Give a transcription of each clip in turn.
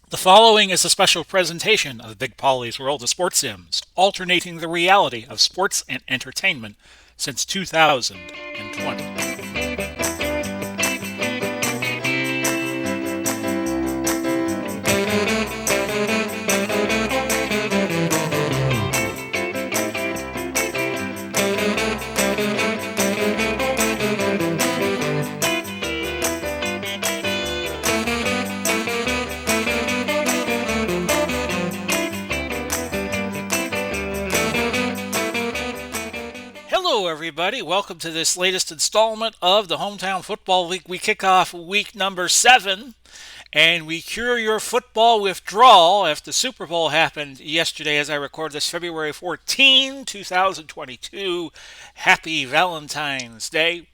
The following is a special presentation of Big Polly's World of Sports Sims, alternating the reality of sports and entertainment since 2020. Hello, everybody. Welcome to this latest installment of the Hometown Football League. We kick off week number 7, and we cure your football withdrawal after the Super Bowl happened yesterday as I record this February 14, 2022. Happy Valentine's Day.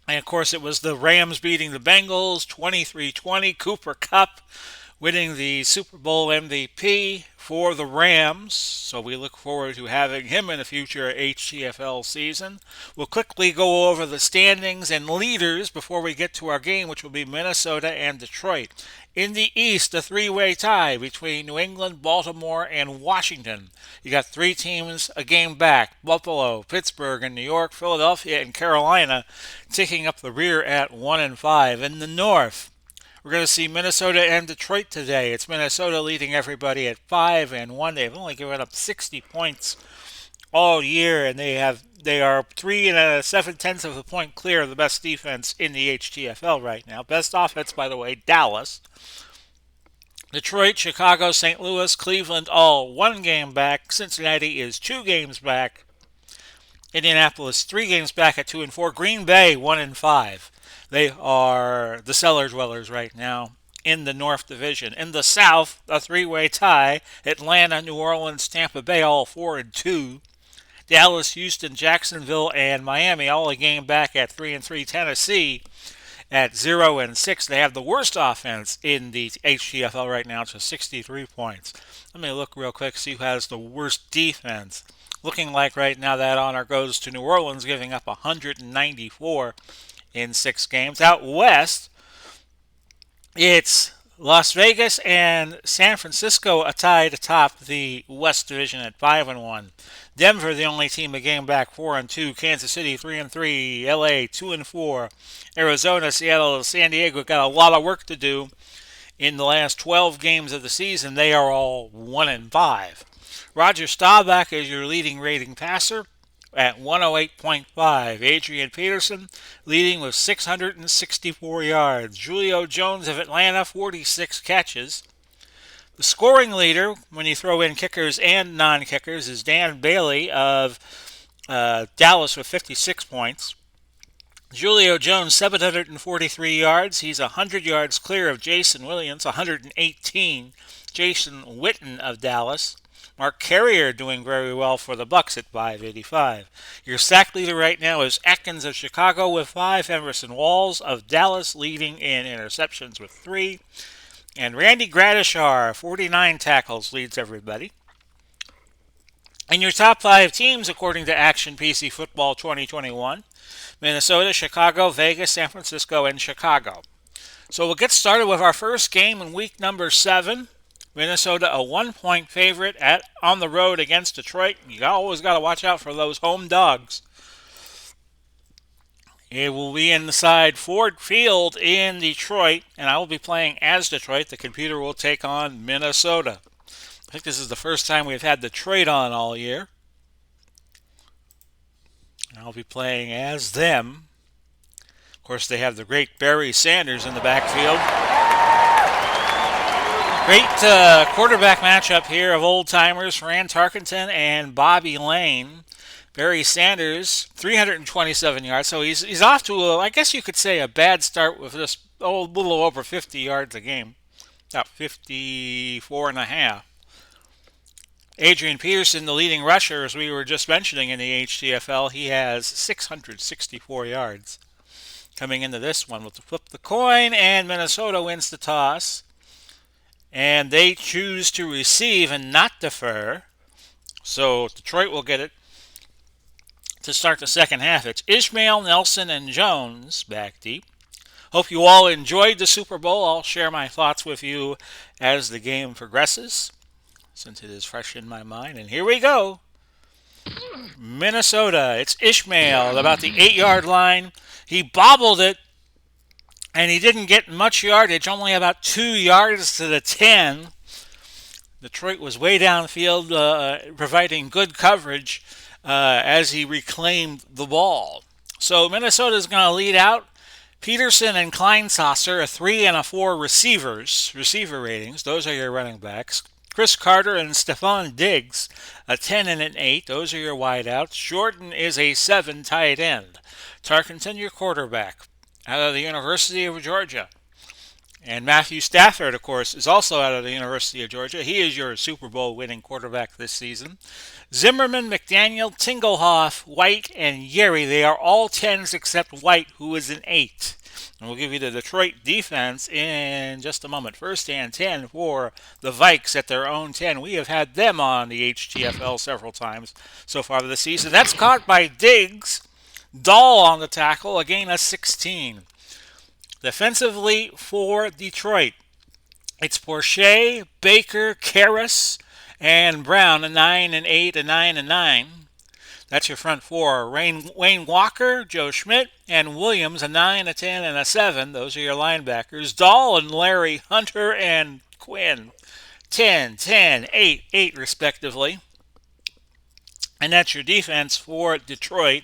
And of course, it was the Rams beating the Bengals 23-20. Cooper Kupp winning the Super Bowl MVP for the Rams. So we look forward to having him in a future HTFL season. We'll quickly go over the standings and leaders before we get to our game, which will be Minnesota and Detroit. In the East, a three-way tie between New England, Baltimore, and Washington. You got three teams a game back: Buffalo, Pittsburgh, and New York, Philadelphia, and Carolina taking up the rear at 1-5. In the North, we're going to see Minnesota and Detroit today. It's Minnesota leading everybody at 5-1. They've only given up 60 points all year, and they are 3 7/10 of a point clear of the best defense in the HTFL right now. Best offense, by the way, Dallas. Detroit, Chicago, St. Louis, Cleveland, all one game back. Cincinnati is 2 games back. Indianapolis 3 games back at 2-4. Green Bay 1-5. They are the cellar dwellers right now in the North Division. In the South, a three-way tie: Atlanta, New Orleans, Tampa Bay, all 4-2. Dallas, Houston, Jacksonville, and Miami all a game back at 3-3. Tennessee at 0-6. They have the worst offense in the HTFL right now, to 63 points. Let me look real quick, see who has the worst defense. Looking like right now that honor goes to New Orleans, giving up 194 in 6 games. Out west, it's Las Vegas and San Francisco tied atop the West Division at 5-1. Denver, the only team a game back, 4-2. Kansas City 3-3. LA 2-4. Arizona, Seattle, San Diego got a lot of work to do in the last 12 games of the season. They are all 1-5. Roger Staubach is your leading rating passer at 108.5. Adrian Peterson leading with 664 yards. Julio Jones of Atlanta, 46 catches. The scoring leader, when you throw in kickers and non-kickers, is Dan Bailey of Dallas with 56 points. Julio Jones, 743 yards. He's 100 yards clear of Jason Williams, 118. Jason Witten of Dallas. Mark Carrier doing very well for the Bucks at 585. Your sack leader right now is Atkins of Chicago with 5. Emerson Walls of Dallas leading in interceptions with 3. And Randy Gradishar, 49 tackles, leads everybody. And your top 5 teams, according to Action PC Football 2021, Minnesota, Chicago, Vegas, San Francisco, and Chicago. So we'll get started with our first game in week number 7. Minnesota, a 1-point favorite on the road against Detroit. You always got to watch out for those home dogs. It will be inside Ford Field in Detroit, and I will be playing as Detroit. The computer will take on Minnesota. I think this is the first time we've had Detroit on all year. I'll be playing as them. Of course, they have the great Barry Sanders in the backfield. Great quarterback matchup here of old-timers, Fran Tarkenton and Bobby Lane. Barry Sanders, 327 yards, so he's off to, I guess you could say, a bad start with just a little over 50 yards a game, about 54 and a half. Adrian Peterson, the leading rusher, as we were just mentioning in the HTFL, he has 664 yards. Coming into this one, we'll flip the coin, and Minnesota wins the toss. And they choose to receive and not defer. So Detroit will get it to start the second half. It's Ishmael, Nelson, and Jones back deep. Hope you all enjoyed the Super Bowl. I'll share my thoughts with you as the game progresses, since it is fresh in my mind. And here we go. Minnesota. It's Ishmael about the 8-yard line. He bobbled it, and he didn't get much yardage, only about 2 yards to the 10. Detroit was way downfield, providing good coverage as he reclaimed the ball. So Minnesota is going to lead out. Peterson and Kleinsasser, a 3 and a 4 receiver ratings. Those are your running backs. Chris Carter and Stephon Diggs, a 10 and an 8. Those are your wideouts. Jordan is a 7 tight end. Tarkenton, your quarterback, out of the University of Georgia. And Matthew Stafford, of course, is also out of the University of Georgia. He is your Super Bowl winning quarterback this season. Zimmerman, McDaniel, Tingelhoff, White, and Yeri. They are all 10s except White, who is an 8. And we'll give you the Detroit defense in just a moment. First and 10 for the Vikes at their own 10. We have had them on the HTFL several times so far this season. That's caught by Diggs. Dahl on the tackle, a gain of 16. Defensively for Detroit, it's Porsche, Baker, Karras, and Brown, a 9 and 8, a 9 and 9. That's your front four. Wayne Walker, Joe Schmidt, and Williams, a 9, a 10, and a 7. Those are your linebackers. Dahl and Larry, Hunter and Quinn, 10, 10, 8, 8 respectively. And that's your defense for Detroit.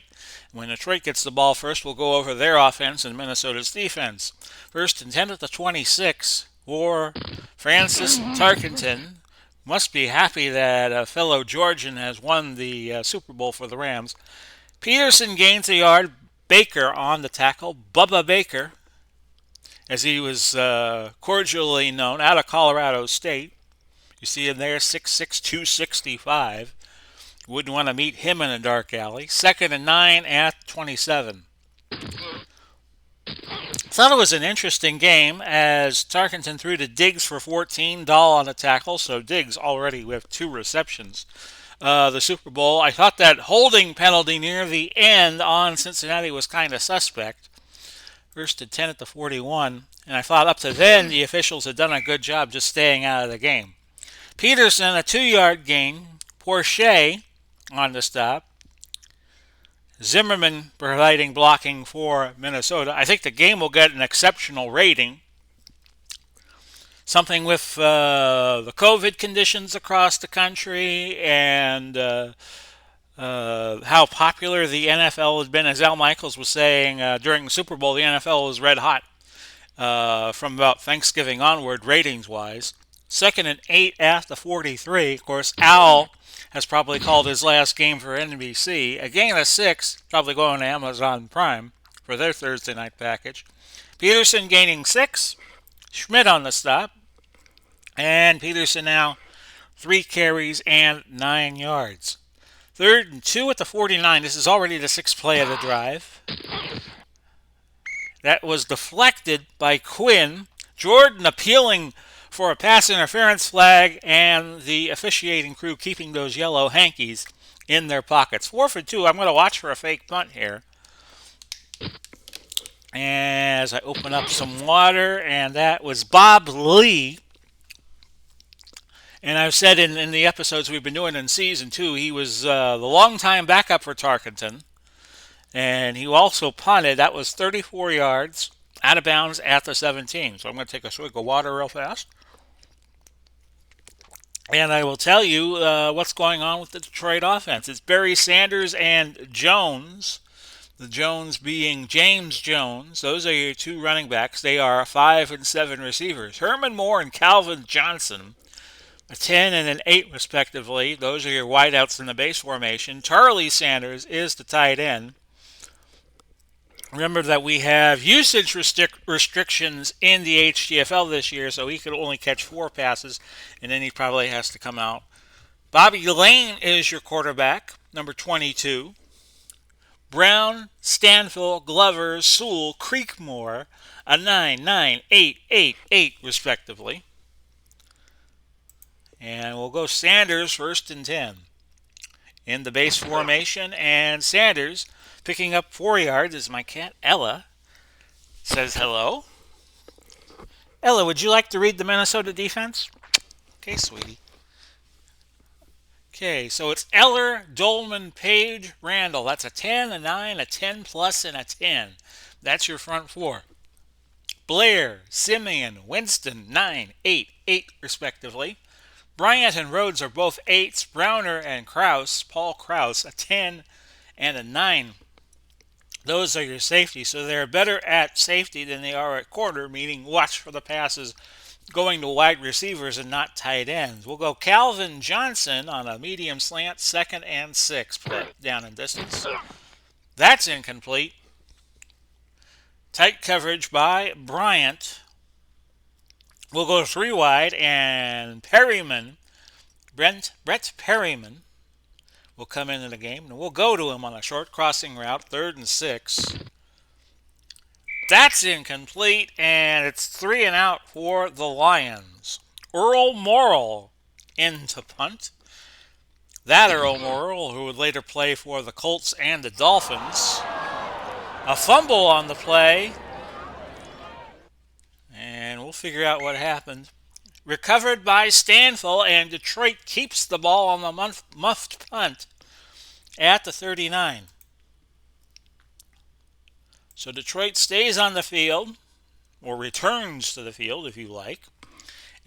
When Detroit gets the ball first, we'll go over their offense and Minnesota's defense. First and 10 at the 26 for Francis Tarkenton. Must be happy that a fellow Georgian has won the Super Bowl for the Rams. Peterson gains a yard. Baker on the tackle. Bubba Baker, as he was cordially known, out of Colorado State. You see him there, 6'6", 265. Wouldn't want to meet him in a dark alley. Second and 9 at 27. Thought it was an interesting game as Tarkenton threw to Diggs for 14, Dahl on the tackle, so Diggs already with 2 receptions. The Super Bowl, I thought that holding penalty near the end on Cincinnati was kind of suspect. First and 10 at the 41, and I thought up to then the officials had done a good job just staying out of the game. Peterson, a 2-yard gain. Porsche on the stop. Zimmerman providing blocking for Minnesota. I think the game will get an exceptional rating. Something with the COVID conditions across the country and how popular the NFL has been. As Al Michaels was saying during the Super Bowl, the NFL was red hot from about Thanksgiving onward, ratings-wise. Second and 8 at the 43. Of course, Al has probably called his last game for NBC. A gain of 6, probably going to Amazon Prime for their Thursday night package. Peterson gaining 6. Schmidt on the stop. And Peterson now 3 carries and 9 yards. Third and 2 at the 49. This is already the 6th play of the drive. That was deflected by Quinn. Jordan appealing for a pass interference flag, and the officiating crew keeping those yellow hankies in their pockets. 4 for 2. I'm going to watch for a fake punt here. As I open up some water, and that was Bob Lee. And I've said in the episodes we've been doing in Season 2, he was the longtime backup for Tarkenton. And he also punted. That was 34 yards out of bounds at the 17. So I'm going to take a swig of water real fast. And I will tell you what's going on with the Detroit offense. It's Barry Sanders and Jones. The Jones being James Jones. Those are your 2 running backs. They are 5 and 7 receivers. Herman Moore and Calvin Johnson, a 10 and an 8 respectively. Those are your wideouts in the base formation. Charlie Sanders is the tight end. Remember that we have usage restrictions in the HTFL this year, so he could only catch 4 passes, and then he probably has to come out. Bobby Lane is your quarterback, number 22. Brown, Stanfill, Glover, Sewell, Creekmore, a 9, 9, 8, 8, 8, respectively. And we'll go Sanders first and 10. In the base formation, and Sanders picking up 4 yards is my cat Ella. says hello. Ella, would you like to read the Minnesota defense? Okay, sweetie. Okay, so it's Eller, Dolman, Page, Randall. That's a 10, a 9, a 10 plus, and a 10. That's your front four. Blair, Simeon, Winston, 9, 8, 8 respectively. Bryant and Rhodes are both 8s. Browner and Krause, Paul Krause, a 10 and a 9. Those are your safeties. So they're better at safety than they are at corner, meaning watch for the passes going to wide receivers and not tight ends. We'll go Calvin Johnson on a medium slant, 2nd and 6 down and distance. That's incomplete. Tight coverage by Bryant. We'll go 3 wide, and Brett Perryman will come into the game, and we'll go to him on a short crossing route, 3rd and 6. That's incomplete, and it's 3 and out for the Lions. Earl Morrill into punt. That Earl Morrill, who would later play for the Colts and the Dolphins. A fumble on the play, and we'll figure out what happened. Recovered by Stanfill, and Detroit keeps the ball on the muffed punt at the 39. So Detroit stays on the field, or returns to the field if you like.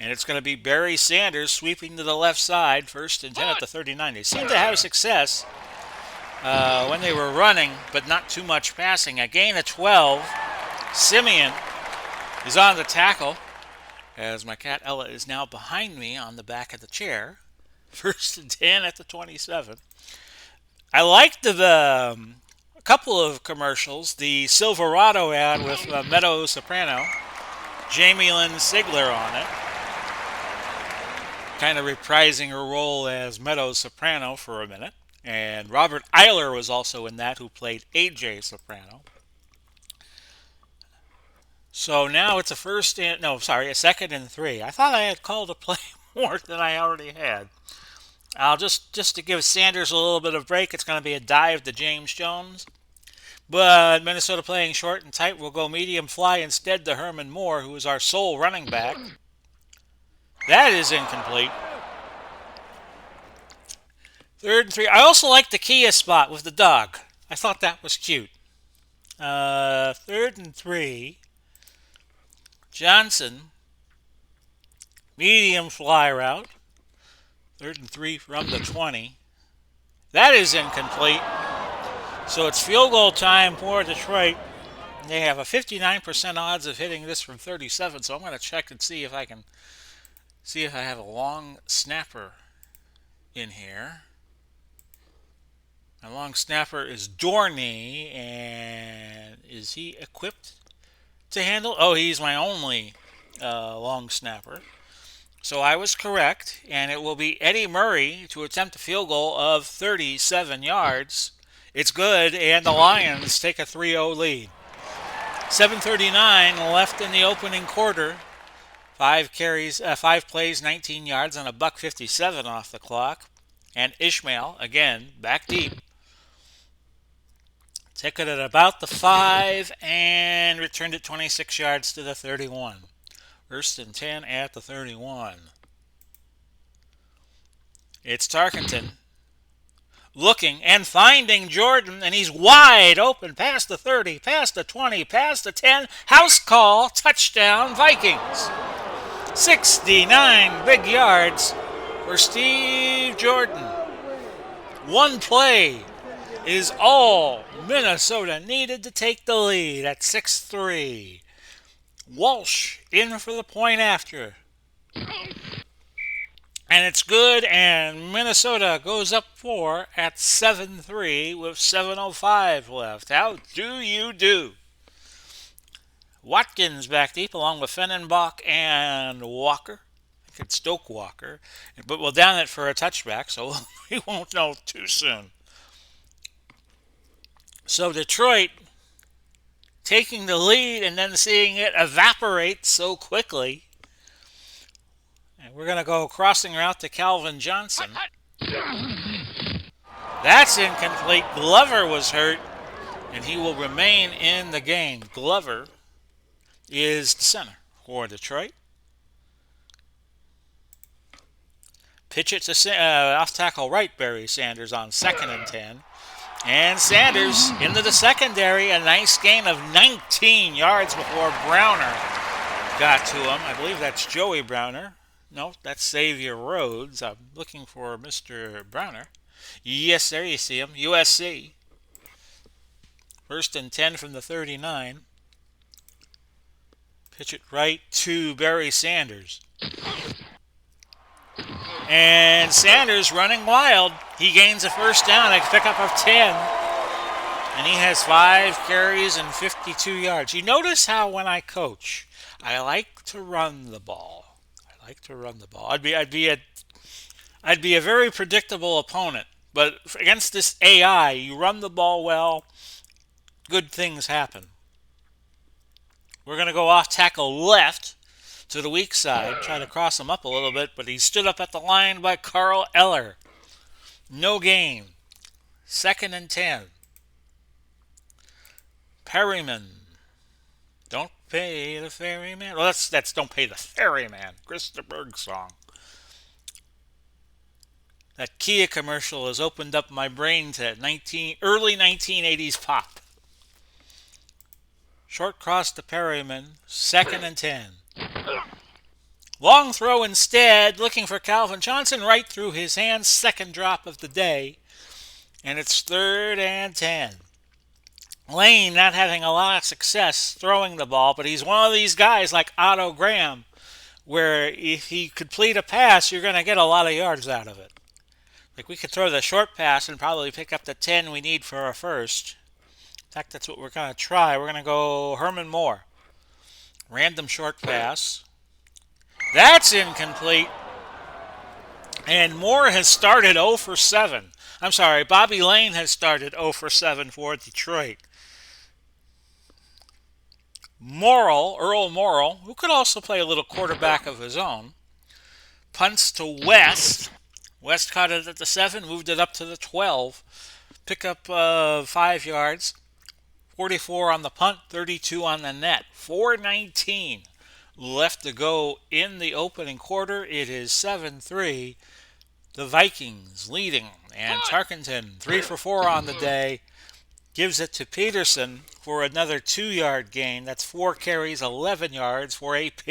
And it's going to be Barry Sanders sweeping to the left side, 1st and 10 at the 39. They seem to have success when they were running, but not too much passing. A gain of 12. Simeon is on the tackle, as my cat Ella is now behind me on the back of the chair. 1st and 10 at the 27. I liked a couple of commercials. The Silverado ad with Meadow Soprano, Jamie Lynn Sigler on it, kind of reprising her role as Meadow Soprano for a minute. And Robert Eiler was also in that, who played AJ Soprano. So now it's a 2nd and 3. I thought I had called a play more than I already had. I'll just to give Sanders a little bit of break, it's going to be a dive to James Jones. But Minnesota playing short and tight will go medium fly instead to Herman Moore, who is our sole running back. That is incomplete. 3rd and 3. I also like the Kia spot with the dog. I thought that was cute. 3rd and 3. Johnson, medium fly route. 3rd and 3 from the 20. That is incomplete. So it's field goal time for Detroit. They have a 59% odds of hitting this from 37, so I'm going to check and see if I have a long snapper in here. My long snapper is Dorney, and is he equipped to handle? Oh, he's my only long snapper. So I was correct, and it will be Eddie Murray to attempt a field goal of 37 yards. It's good, and the Lions take a 3-0 lead. 7:39 left in the opening quarter. 5 plays, 19 yards, and a $1.57 off the clock. And Ishmael, again, back deep. Took it at about the 5 and returned it 26 yards to the 31. 1st and 10 at the 31. It's Tarkenton looking and finding Jordan, and he's wide open past the 30, past the 20, past the 10. House call, touchdown, Vikings. 69 big yards for Steve Jordan. One play is all Minnesota needed to take the lead at 6-3. Walsh in for the point after. And it's good, and Minnesota goes up 4 at 7-3 with 7:05 left. How do you do? Watkins back deep along with Fennenbach and Walker. I think it's Stoke Walker. But we'll down it for a touchback, so we won't know too soon. So Detroit taking the lead and then seeing it evaporate so quickly. And we're going to go crossing route to Calvin Johnson. That's incomplete. Glover was hurt, and he will remain in the game. Glover is the center for Detroit. Pitch it to off tackle right, Barry Sanders on 2nd and 10. And Sanders into the secondary, a nice gain of 19 yards before Browner got to him. I believe that's Joey Browner. No, that's Xavier Rhodes. I'm looking for Mr. Browner. Yes, there you see him. USC. 1st and 10 from the 39. Pitch it right to Barry Sanders. And Sanders running wild. He gains a first down, a pickup of 10. And he has 5 carries and 52 yards. You notice how when I coach, I like to run the ball. I'd be a very predictable opponent. But against this AI, you run the ball well, good things happen. We're going to go off tackle left to the weak side, try to cross him up a little bit, but he stood up at the line by Carl Eller. No gain. 2nd and 10. Perryman. Don't pay the ferryman. Well, that's Don't Pay the Ferryman. Krista Berg song. That Kia commercial has opened up my brain to early 1980s pop. Short cross to Perryman. 2nd and 10. Long throw instead, looking for Calvin Johnson, right through his hands. 2nd drop of the day. And it's 3rd and 10. Lane not having a lot of success throwing the ball, but he's one of these guys like Otto Graham, where if he complete a pass, you're going to get a lot of yards out of it. Like we could throw the short pass and probably pick up the 10 we need for a first. In fact, that's what we're going to try. We're going to go Herman Moore. Random short pass. That's incomplete. And Moore has started 0 for 7. I'm sorry, Bobby Lane has started 0 for 7 for Detroit. Earl Morrill, who could also play a little quarterback of his own, punts to West. West caught it at the 7, moved it up to the 12. Pick up 5 yards. 44 on the punt, 32 on the net. 4:19 left to go in the opening quarter. It is 7-3. The Vikings leading. And Tarkenton, 3 for 4 on the day. Gives it to Peterson for another 2-yard gain. That's 4 carries, 11 yards for AP,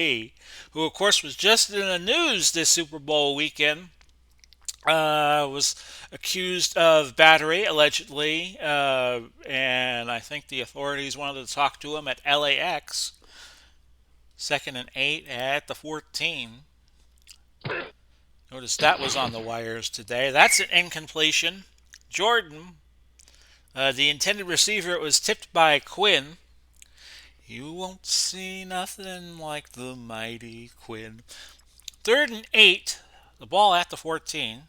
who, of course, was just in the news this Super Bowl weekend. Was accused of battery, allegedly, and I think the authorities wanted to talk to him at LAX. 2nd and 8 at the 14. Notice that was on the wires today. That's an incompletion. Jordan, the intended receiver, it was tipped by Quinn. You won't see nothing like the mighty Quinn. 3rd and 8. The ball at the 14.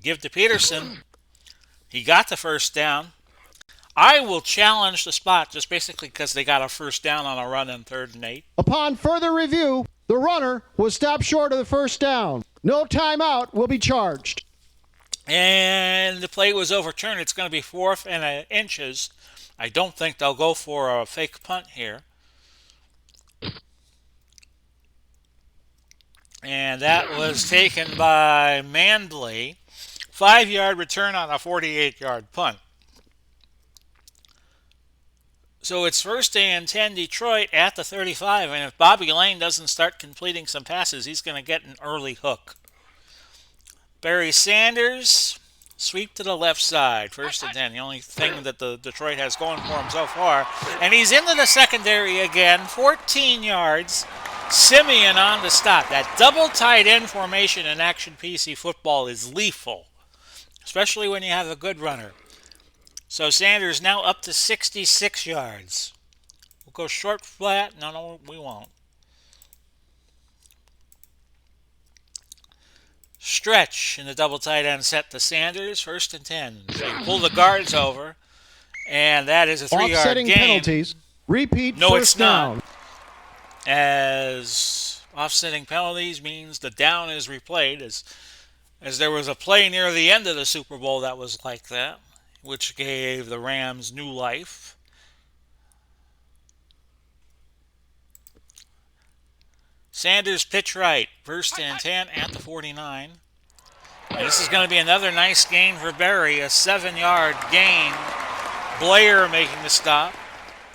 Give to Peterson. He got the first down. I will challenge the spot just basically because they got a first down on a run in 3rd and 8. Upon further review, the runner was stopped short of the first down. No timeout will be charged. And the play was overturned. It's going to be 4th and inches. I don't think they'll go for a fake punt here. And that was taken by Mandley. 5-yard return on a 48-yard punt. So it's 1st and 10 Detroit at the 35. And if Bobby Lane doesn't start completing some passes, he's going to get an early hook. Barry Sanders, sweep to the left side. 1st and 10, the only thing that the Detroit has going for him so far. And he's into the secondary again, 14 yards. Simeon on the stop. That double tight end formation in action PC football is lethal, especially when you have a good runner. So Sanders now up to 66 yards. We'll go short flat. No, we won't. Stretch in the double tight end set to Sanders. 1st and 10. So you pull the guards over, and that is a 3-yard Offsetting gain. penalties. Repeat No, first it's down. not. As offsetting penalties means the down is replayed, as there was a play near the end of the Super Bowl that was like that, which gave the Rams new life. Sanders pitch right. First and 10 at the 49. And this is going to be another nice gain for Berry. A 7-yard gain. Blair making the stop.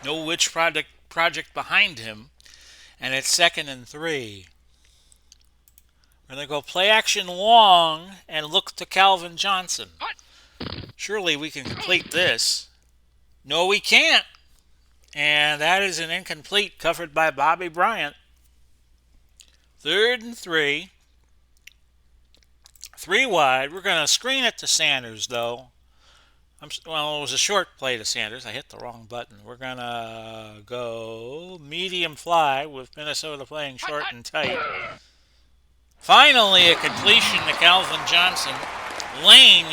No Witch project behind him. And it's 2nd and 3. We're going to go play action long and look to Calvin Johnson. Surely we can complete this. No, we can't. And that is an incomplete, covered by Bobby Bryant. 3rd and 3. 3 wide. We're going to screen it to Sanders, though. Well, it was a short play to Sanders. I hit the wrong button. We're going to go medium fly with Minnesota playing short and tight. Finally, a completion to Calvin Johnson. Lane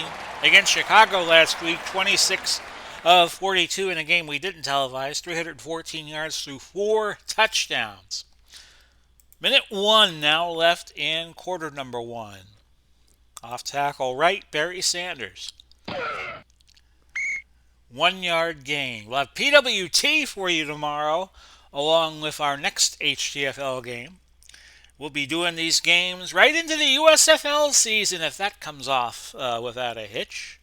against Chicago last week, 26 of 42 in a game we didn't televise, 314 yards through 4 touchdowns. Minute 1 now left in quarter number 1. Off tackle right, Barry Sanders. 1-yard gain. We'll have PWT for you tomorrow, along with our next HTFL game. We'll be doing these games right into the USFL season if that comes off without a hitch.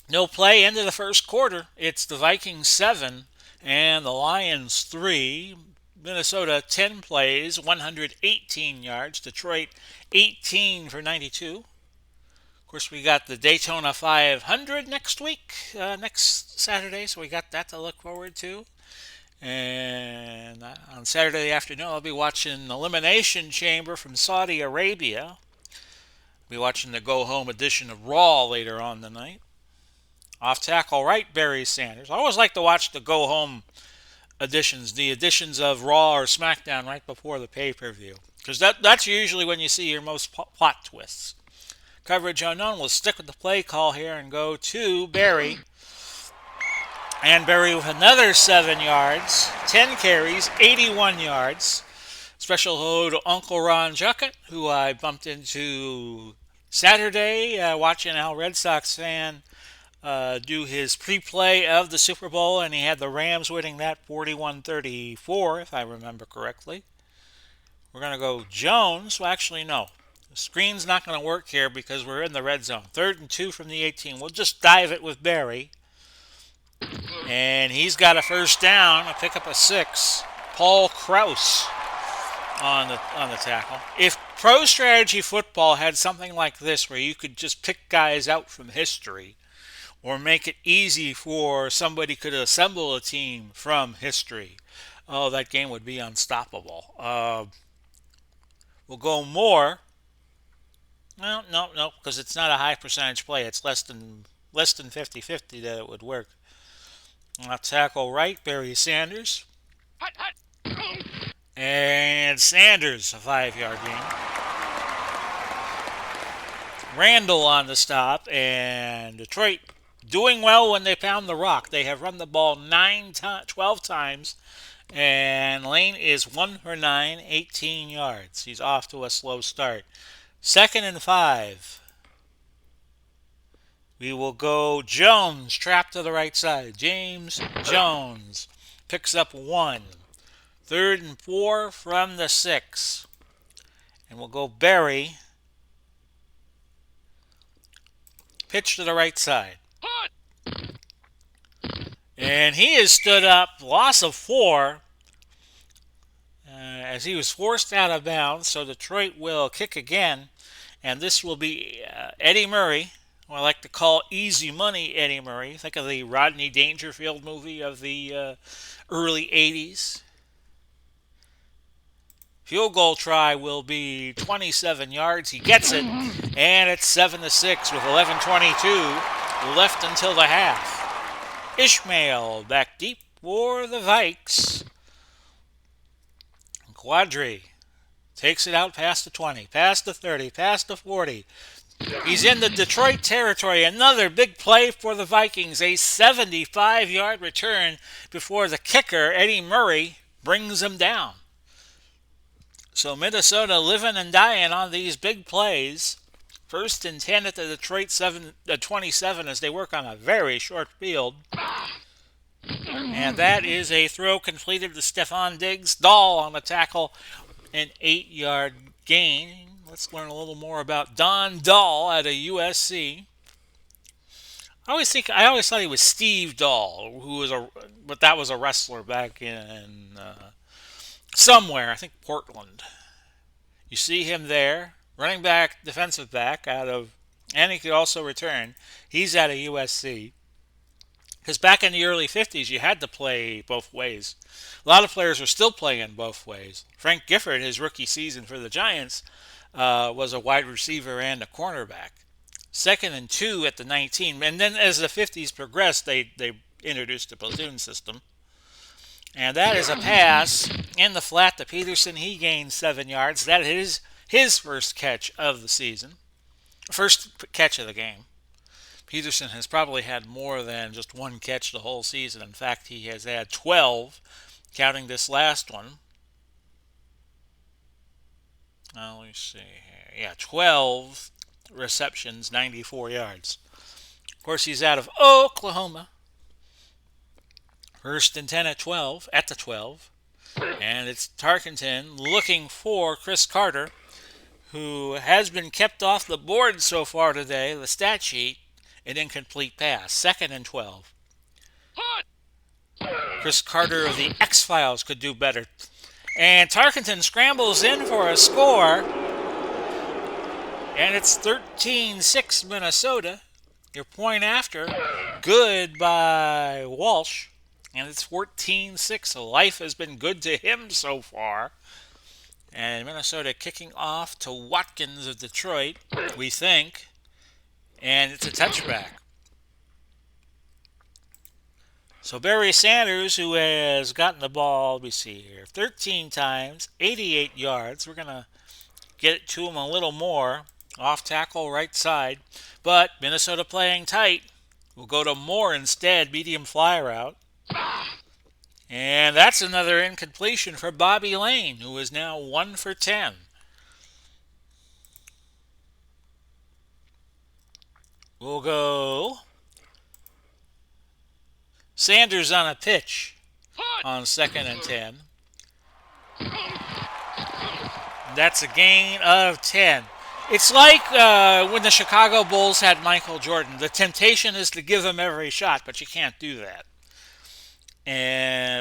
No play into the first quarter. It's the Vikings 7 and the Lions 3. Minnesota 10 plays, 118 yards. Detroit 18 for 92. Of course, we got the Daytona 500 next week, next Saturday, so we got that to look forward to. And on Saturday afternoon, I'll be watching Elimination Chamber from Saudi Arabia. I'll be watching the go-home edition of Raw later on the night. Off tackle right, Barry Sanders. I always like to watch the go-home editions, the editions of Raw or SmackDown right before the pay-per-view, because that's usually when you see your most plot twists. Coverage unknown. We'll stick with the play call here and go to Barry. And Barry with another 7 yards, 10 carries, 81 yards. Special hello to Uncle Ron Juckett, who I bumped into Saturday watching Al Red Sox fan do his pre-play of the Super Bowl, and he had the Rams winning that 41-34, if I remember correctly. We're going to go Jones. Well, actually, no. The screen's not going to work here because we're in the red zone. 3rd and 2 from the 18. We'll just dive it with Barry. And he's got a first down, a pick up a 6. Paul Krause on the tackle. If Pro Strategy Football had something like this where you could just pick guys out from history, or make it easy for somebody could assemble a team from history, oh, that game would be unstoppable. We'll go more. No, because it's not a high percentage play. It's less than 50-50 that it would work. I'll tackle right, Barry Sanders. And Sanders, a 5-yard gain. Randall on the stop, and Detroit doing well when they pound the rock. They have run the ball 12 times, and Lane is 1 for 9, 18 yards. He's off to a slow start. 2nd and 5. We will go Jones, trap to the right side. James Jones picks up 1. 3rd and 4 from the 6. And we'll go Barry. Pitch to the right side. And he is stood up, loss of 4, as he was forced out of bounds. So Detroit will kick again. And this will be Eddie Murray, who I like to call Easy Money Eddie Murray. Think of the Rodney Dangerfield movie of the early 80s. Field goal try will be 27 yards. He gets it, and it's 7-6 with 11:22 left until the half. Ishmael back deep for the Vikes. Quadri takes it out past the 20, past the 30, past the 40. He's in the Detroit territory. Another big play for the Vikings. A 75-yard return before the kicker, Eddie Murray, brings him down. So Minnesota living and dying on these big plays. 1st and 10 at the Detroit 27 as they work on a very short field. And that is a throw completed to Stephon Diggs. Dahl on the tackle, an 8-yard gain. Let's learn a little more about Don Dahl at a USC. I always thought he was Steve Dahl, but that was a wrestler back in somewhere, I think Portland. You see him there, running back, defensive back and he could also return. He's at a USC. Because back in the early 50s, you had to play both ways. A lot of players were still playing both ways. Frank Gifford, his rookie season for the Giants, was a wide receiver and a cornerback. 2nd and 2 at the 19. And then as the 50s progressed, they introduced a platoon system. And that is a pass in the flat to Peterson. He gained 7 yards. That is his first catch of the season. First catch of the game. Peterson has probably had more than just one catch the whole season. In fact, he has had 12, counting this last one. Let me see here. Yeah, 12 receptions, 94 yards. Of course, he's out of Oklahoma. 1st and 10 at the 12. And it's Tarkenton looking for Chris Carter, who has been kept off the board so far today, the stat sheet. An incomplete pass. 2nd and 12. Chris Carter of the X-Files could do better. And Tarkenton scrambles in for a score. And it's 13-6 Minnesota. Your point after. Good by Walsh. And it's 14-6. Life has been good to him so far. And Minnesota kicking off to Watkins of Detroit, we think. And it's a touchback. So Barry Sanders, who has gotten the ball, let me see here, 13 times, 88 yards. We're going to get it to him a little more. Off tackle, right side. But Minnesota playing tight. We'll go to Moore instead, medium fly route. And that's another incompletion for Bobby Lane, who is now 1 for 10. We'll go Sanders on a pitch on 2nd and 10. That's a gain of 10. It's like when the Chicago Bulls had Michael Jordan. The temptation is to give him every shot, but you can't do that.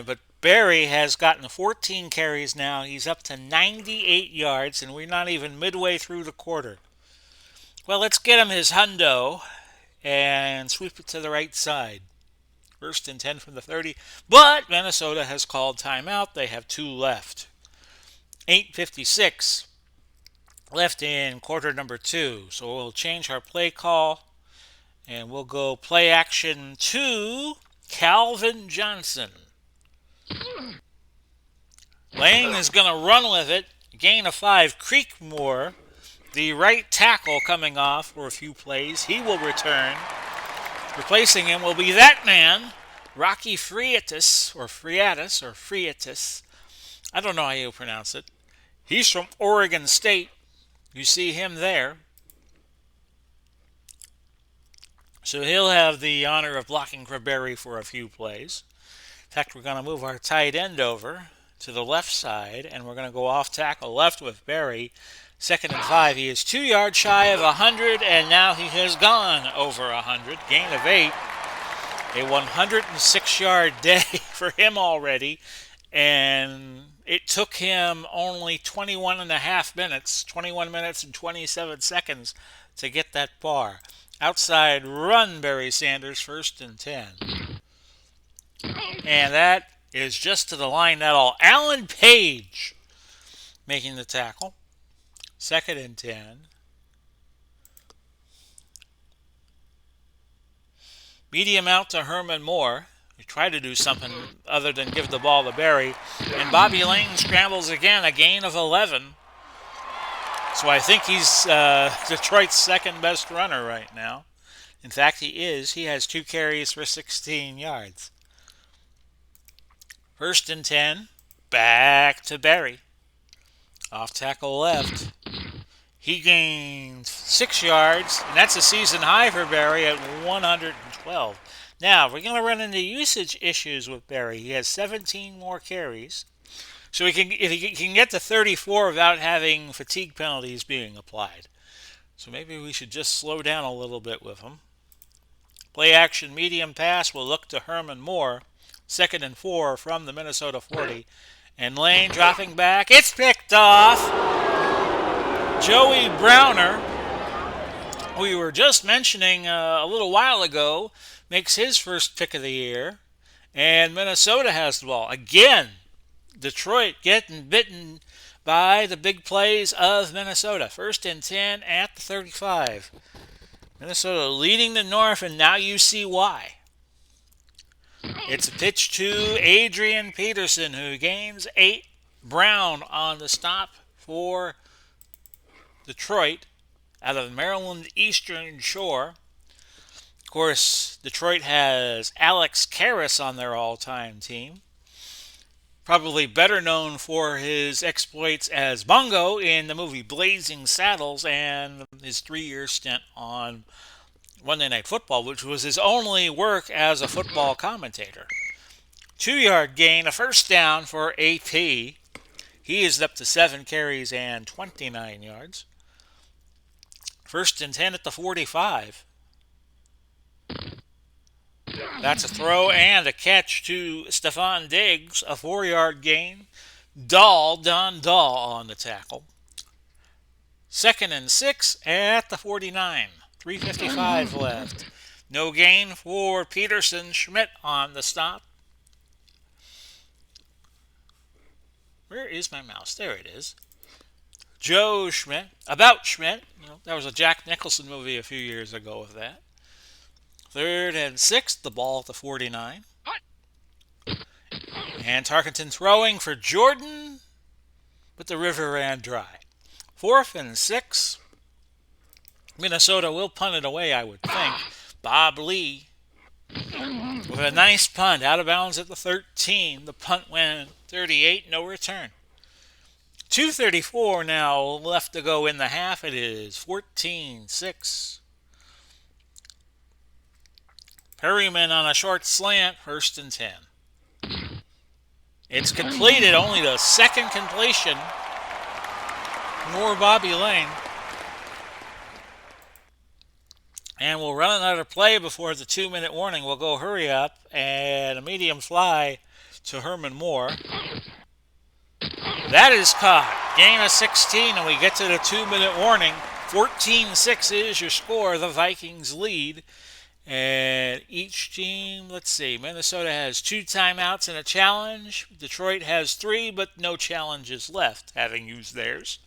But Barry has gotten 14 carries now. He's up to 98 yards, and we're not even midway through the quarter. Well, let's get him his hundo and sweep it to the right side. 1st and 10 from the 30. But Minnesota has called timeout. They have 2 left. 8:56 left in quarter number 2. So we'll change our play call. And we'll go play action to Calvin Johnson. Lane is going to run with it. Gain of 5. Creekmore, the right tackle, coming off for a few plays. He will return. Replacing him will be that man, Rocky Friatis. I don't know how you pronounce it. He's from Oregon State. You see him there. So he'll have the honor of blocking for Barry for a few plays. In fact, we're going to move our tight end over to the left side, and we're going to go off tackle left with Barry. 2nd and 5. He is 2 yards shy of 100, and now he has gone over 100. Gain of 8. A 106-yard day for him already, and it took him only 21 minutes and 27 seconds to get that bar. Outside run, Barry Sanders, 1st and 10. And that is just to the line. That'll Alan Page making the tackle. 2nd and 10. Medium out to Herman Moore. He tried to do something other than give the ball to Barry. And Bobby Lane scrambles again, a gain of 11. So I think he's Detroit's 2nd best runner right now. In fact, he is. He has 2 carries for 16 yards. 1st and 10. Back to Barry. Off tackle left. He gained 6 yards, and that's a season high for Barry at 112. Now, we're going to run into usage issues with Barry. He has 17 more carries. So if he can get to 34 without having fatigue penalties being applied. So maybe we should just slow down a little bit with him. Play action medium pass will look to Herman Moore. 2nd and 4 from the Minnesota 40. And Lane dropping back. It's picked off. Joey Browner, who we were just mentioning a little while ago, makes his first pick of the year. And Minnesota has the ball. Again, Detroit getting bitten by the big plays of Minnesota. 1st and 10 at the 35. Minnesota leading the North, and now you see why. It's a pitch to Adrian Peterson, who gains 8. Brown on the stop for Detroit out of Maryland Eastern Shore. Of course, Detroit has Alex Karras on their all-time team. Probably better known for his exploits as Bungo in the movie Blazing Saddles and his 3-year stint on Monday Night Football, which was his only work as a football commentator. 2-yard gain, a first down for AP. He is up to 7 carries and 29 yards. 1st and 10 at the 45. That's a throw and a catch to Stephon Diggs, a 4-yard gain. Don Dahl on the tackle. 2nd and 6 at the 49. 3:55 left. No gain for Peterson. Schmidt on the stop. Where is my mouse? There it is. Joe Schmidt. About Schmidt. There was a Jack Nicholson movie a few years ago with that. 3rd and 6. The ball at the 49. And Tarkenton throwing for Jordan, but the river ran dry. 4th and 6. Minnesota will punt it away, I would think. Bob Lee with a nice punt out of bounds at the 13. The punt went 38, no return. 2:34 now left to go in the half. It is 14-6. Perryman on a short slant, 1st and 10. It's completed, only the 2nd completion for Bobby Lane. And we'll run another play before the 2-minute warning. We'll go hurry up and a medium fly to Herman Moore. That is caught. Gain of 16, and we get to the 2-minute warning. 14-6 is your score. The Vikings lead. And each team, let's see, Minnesota has 2 timeouts and a challenge. Detroit has 3, but no challenges left, having used theirs.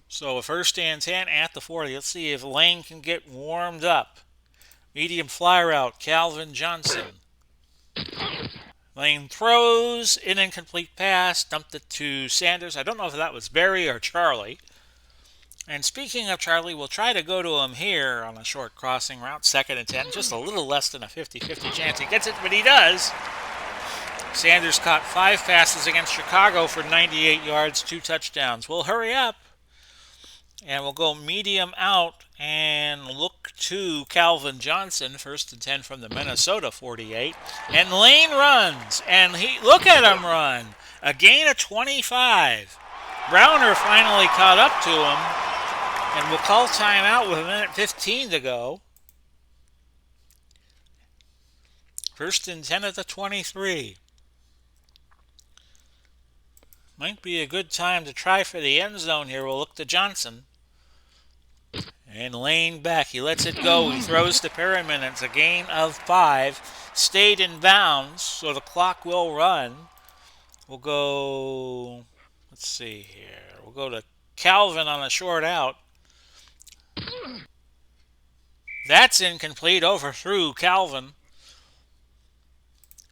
So a 1st and 10 at the 40. Let's see if Lane can get warmed up. Medium fly route, Calvin Johnson. Lane throws, an incomplete pass, dumped it to Sanders. I don't know if that was Barry or Charlie. And speaking of Charlie, we'll try to go to him here on a short crossing route, 2nd and 10. Just a little less than a 50-50 chance he gets it, but he does. Sanders caught 5 passes against Chicago for 98 yards, 2 touchdowns. We'll hurry up, and we'll go medium out and look to Calvin Johnson, 1st and 10 from the Minnesota 48. And Lane runs, and look at him run. A gain of 25. Browner finally caught up to him. And we'll call timeout with 1:15 to go. 1st and 10 at the 23. Might be a good time to try for the end zone here. We'll look to Johnson. And Lane back. He lets it go. He throws to Perryman. It's a gain of 5. Stayed in bounds, so the clock will run. We'll go, let's see here. We'll go to Calvin on a short out. That's incomplete. Overthrew Calvin.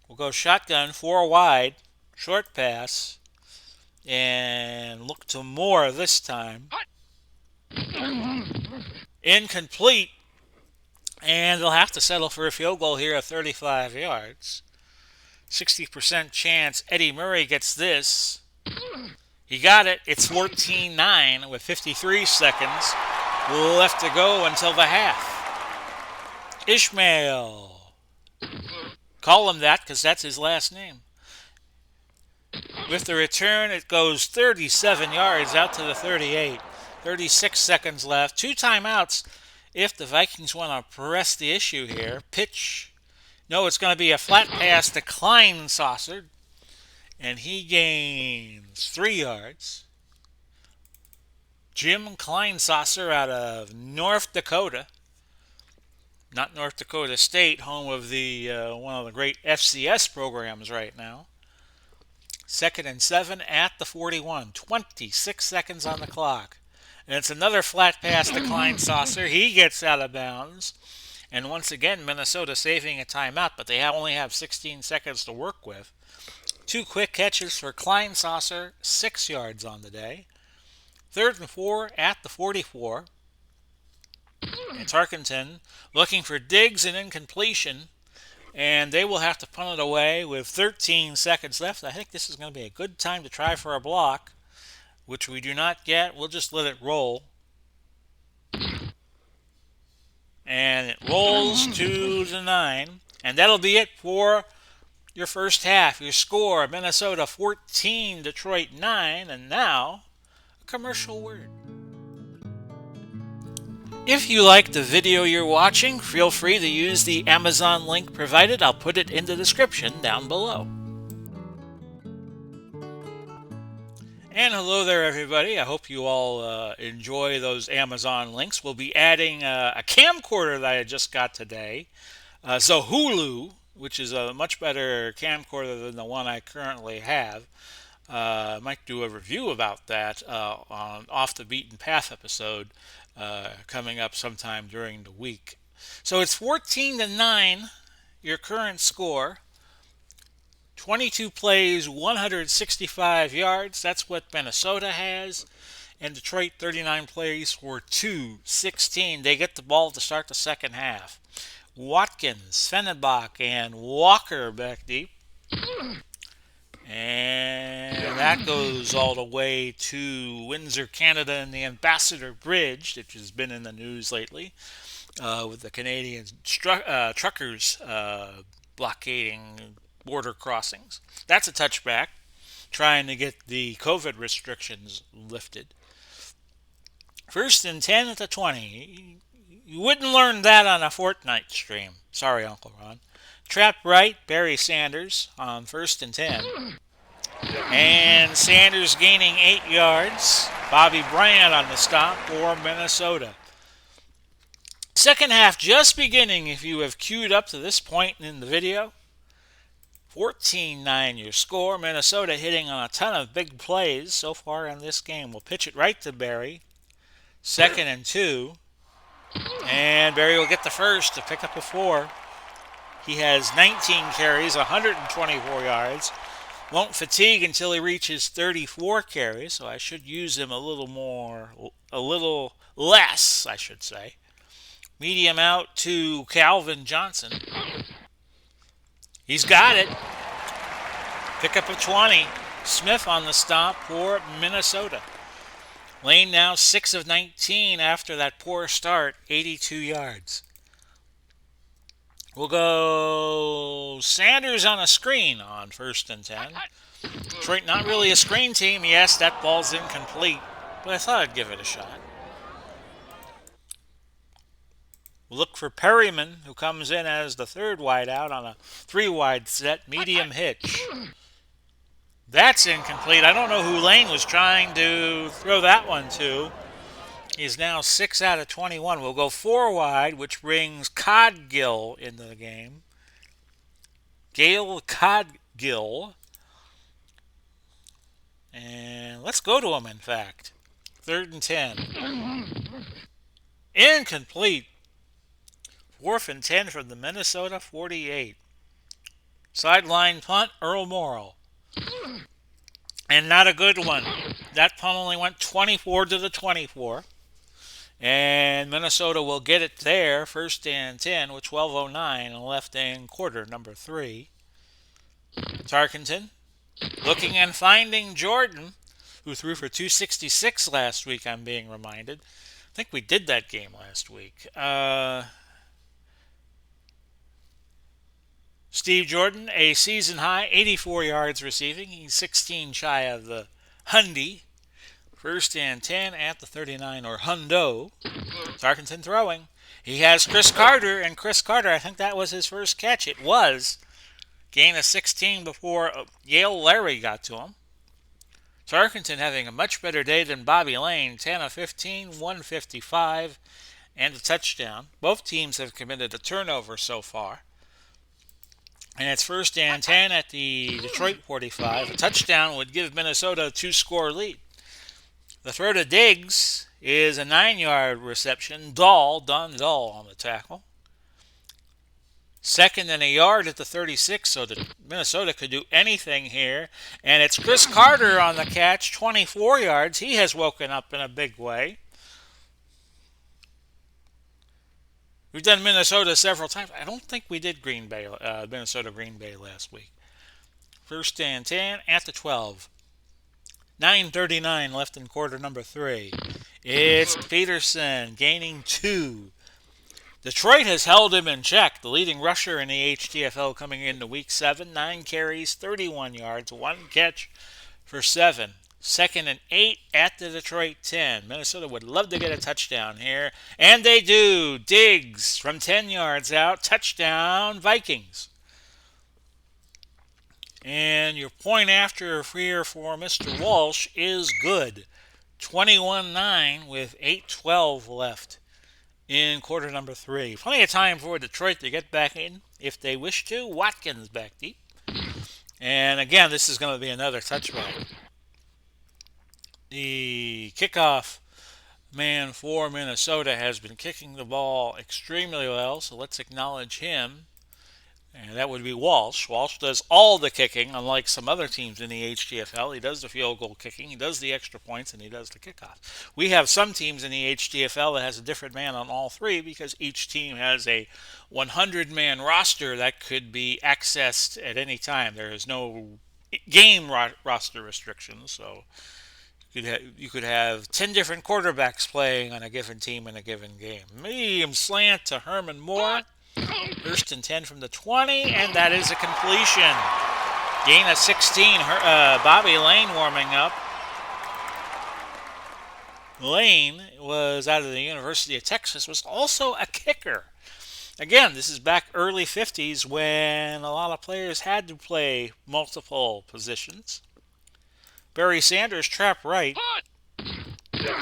We'll go shotgun, 4 wide. Short pass. And look to Moore this time. Incomplete. And they'll have to settle for a field goal here at 35 yards. 60% chance Eddie Murray gets this. He got it. It's 14-9 with 53 seconds left to go until the half. Ishmael Call him that because that's his last name. With the return, it goes 37 yards out to the 38. 36 seconds left. Two timeouts if the Vikings want to press the issue here. Pitch. No, it's going to be a flat pass to Kleinsasser, and he gains 3 yards. Jim Kleinsasser out of North Dakota. Not North Dakota State, home of the one of the great FCS programs right now. 2nd and 7 at the 41. 26 seconds on the clock. And it's another flat pass to Kleinsasser. He gets out of bounds. And once again, Minnesota saving a timeout, but they only have 16 seconds to work with. 2 quick catches for Kleinsasser, 6 yards on the day. 3rd and 4 at the 44. And Tarkenton looking for digs and incompletion. And they will have to punt it away with 13 seconds left. I think this is going to be a good time to try for a block, which we do not get. We'll just let it roll. And it rolls to the 9. And that'll be it for your first half. Your score, Minnesota 14, Detroit 9. And now, a commercial word. If you like the video you're watching, feel free to use the Amazon link provided. I'll put it in the description down below. And hello there, everybody. I hope you all enjoy those Amazon links. We'll be adding a camcorder that I just got today. Hulu, which is a much better camcorder than the one I currently have. I might do a review about that on Off the Beaten Path episode coming up sometime during the week. So it's 14-9, your current score. 22 plays, 165 yards. That's what Minnesota has. And Detroit 39 plays for 216. They get the ball to start the second half. Watkins, Fennenbach, and Walker back deep. And that goes all the way to Windsor, Canada, and the Ambassador Bridge, which has been in the news lately, with the Canadian truckers blockading border crossings. That's a touchback, trying to get the COVID restrictions lifted. 1st and 10 at the 20. You wouldn't learn that on a Fortnite stream. Sorry, Uncle Ron. Trap right, Barry Sanders on 1st and 10. And Sanders gaining 8 yards. Bobby Bryant on the stop for Minnesota. Second half just beginning if you have queued up to this point in the video. 14-9 your score. Minnesota hitting on a ton of big plays so far in this game. We'll pitch it right to Barry. 2nd and 2. And Barry will get the first to pick up a 4. He has 19 carries, 124 yards. Won't fatigue until he reaches 34 carries, so I should use him a little less, I should say. Medium out to Calvin Johnson. He's got it. Pick up a 20. Smith on the stop for Minnesota. Lane now 6 of 19 after that poor start, 82 yards. We'll go Sanders on a screen on 1st and 10. Detroit not really a screen team. Yes, that ball's incomplete, but I thought I'd give it a shot. We'll look for Perryman, who comes in as the 3rd wide out on a 3-wide set, medium hitch. That's incomplete. I don't know who Lane was trying to throw that one to. He's now 6 out of 21. We'll go 4 wide, which brings Codgill into the game. Gale Codgill. And let's go to him, in fact. 3rd and 10. Incomplete. 4th and 10 from the Minnesota 48. Sideline punt, Earl Morrill. And not a good one. That punt only went 24 to the 24. And Minnesota will get it there, 1st and 10 with 12:09 left in quarter number 3. Tarkenton looking and finding Jordan, who threw for 266 last week, I'm being reminded. I think we did that game last week. Steve Jordan, a season high 84 yards receiving. He's 16 shy of the Hundy. First and 10 at the 39, or Hundo. Tarkenton throwing. He has Chris Carter, and Chris Carter, I think that was his first catch. It was. Gain of 16 before Yale Larry got to him. Tarkenton having a much better day than Bobby Lane. 10 of 15, 155, and a touchdown. Both teams have committed a turnover so far. And it's first and 10 at the Detroit 45. A touchdown would give Minnesota a 2-score lead. The throw to Diggs is a 9-yard reception. Don Dahl on the tackle. Second and a yard at the 36, so that Minnesota could do anything here. And it's Chris Carter on the catch, 24 yards. He has woken up in a big way. We've done Minnesota several times. I don't think we did Minnesota Green Bay last week. First and 10 at the 12. 9:39 left in quarter number 3. It's Peterson gaining 2. Detroit has held him in check. The leading rusher in the HTFL coming into week 7. 9 carries, 31 yards, 1 catch for 7. Second and 8 at the Detroit 10. Minnesota would love to get a touchdown here. And they do. Diggs from 10 yards out. Touchdown, Vikings. And your point after here for Mr. Walsh is good. 21-9 with 8:12 left in quarter number 3. Plenty of time for Detroit to get back in if they wish to. Watkins back deep. And again, this is going to be another touchback. The kickoff man for Minnesota has been kicking the ball extremely well, so let's acknowledge him. And that would be Walsh. Walsh does all the kicking, unlike some other teams in the HTFL. He does the field goal kicking, he does the extra points, and he does the kickoff. We have some teams in the HTFL that has a different man on all three because each team has a 100-man roster that could be accessed at any time. There is no game roster restrictions, so you could have 10 different quarterbacks playing on a given team in a given game. Medium slant to Herman Moore. First and 10 from the 20, and that is a completion. Gain of 16. Bobby Lane warming up. Lane was out of the University of Texas, was also a kicker. Again, this is back early 50s when a lot of players had to play multiple positions. Barry Sanders, trap right,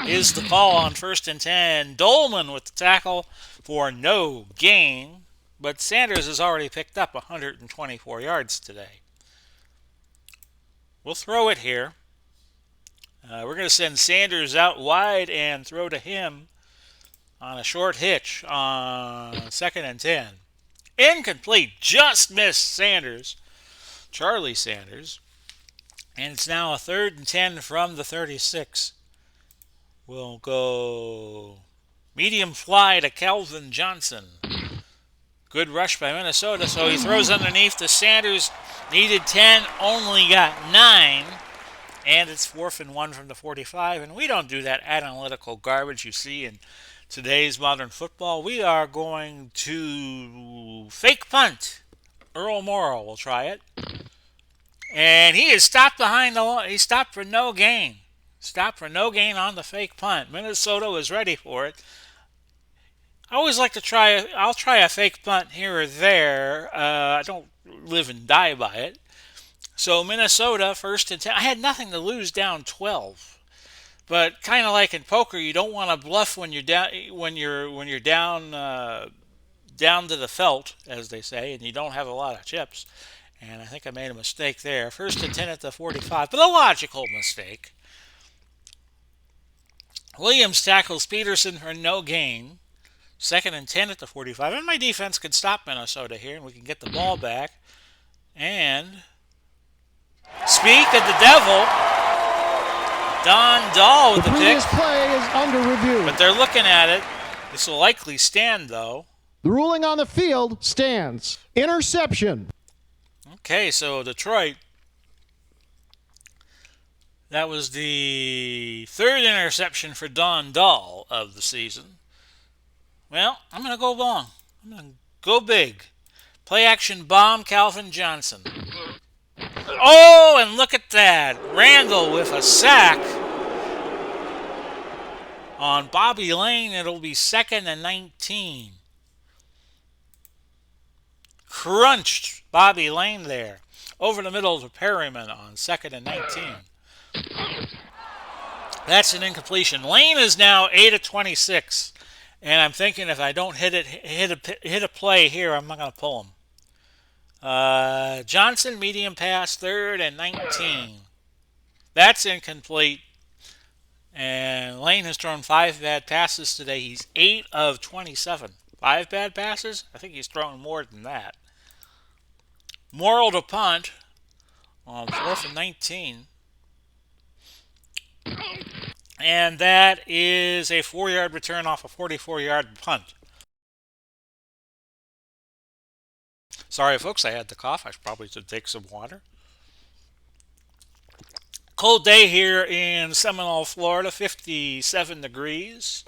is the call on first and 10. Dolman with the tackle for no gain, but Sanders has already picked up 124 yards today. We'll throw it here. We're going to send Sanders out wide and throw to him on a short hitch on second and 10. Incomplete, just missed Sanders, Charlie Sanders. And it's now a third and 10 from the 36. We'll go medium fly to Calvin Johnson. Good rush by Minnesota, so he throws underneath to Sanders. Needed 10, only got 9. And it's 4th and 1 from the 45. And we don't do that analytical garbage you see in today's modern football. We are going to fake punt. Earl Morrow will try it. And he is stopped behind the line. He stopped for no gain. Stopped for no gain on the fake punt. Minnesota was ready for it. I always like to I'll try a fake punt here or there. I don't live and die by it. So Minnesota, first and 10. I had nothing to lose down 12. But kind of like in poker, you don't want to bluff when you're down down to the felt, as they say, and you don't have a lot of chips. And I think I made a mistake there. First and 10 at the 45, but a logical mistake. Williams tackles Peterson for no gain. Second and 10 at the 45. And my defense could stop Minnesota here, and we can get the ball back. And speak of the devil, Don Dahl with the pick. This play is under review. But they're looking at it. This will likely stand, though. The ruling on the field stands. Interception. Okay, so Detroit, that was the third interception for Don Dahl of the season. Well, I'm going to go long. I'm going to go big. Play action bomb, Calvin Johnson. Oh, and look at that. Randall with a sack on Bobby Lane. It'll be 2nd and 19. Crunched Bobby Lane there. Over the middle to Perryman on 2nd and 19. That's an incompletion. Lane is now 8 of 26. And I'm thinking if I don't hit a play here, I'm not going to pull him. Johnson, medium pass, 3rd and 19. That's incomplete. And Lane has thrown 5 bad passes today. He's 8 of 27. 5 bad passes? I think he's thrown more than that. Morrill to punt on 4th and 19. And that is a 4-yard return off a 44-yard punt. Sorry, folks, I had the cough. I probably should take some water. Cold day here in Seminole, Florida, 57 degrees,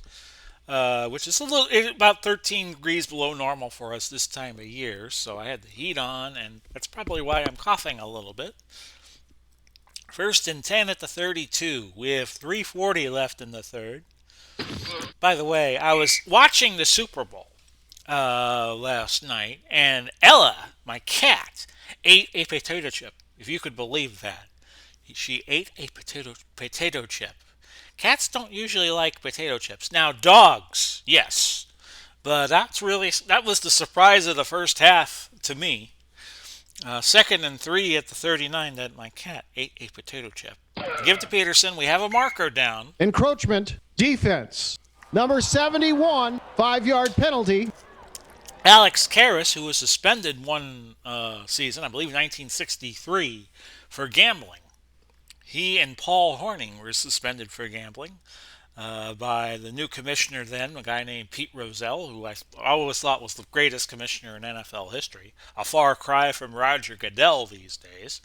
which is about 13 degrees below normal for us this time of year. So I had the heat on, and that's probably why I'm coughing a little bit. 1st and 10 at the 32 with 3:40 left in the third. By the way, I was watching the Super Bowl last night, and Ella, my cat, ate a potato chip, if you could believe that. She ate a potato chip. Cats don't usually like potato chips. Now, dogs, yes. But that was the surprise of the first half to me. 2nd and 3 at the 39 that my cat ate a potato chip. To give to Peterson, we have a marker down. Encroachment, defense. Number 71, 5-yard penalty. Alex Karras, who was suspended one season, I believe 1963, for gambling. He and Paul Horning were suspended for gambling by the new commissioner then, a guy named Pete Rozelle, who I always thought was the greatest commissioner in NFL history. A far cry from Roger Goodell these days.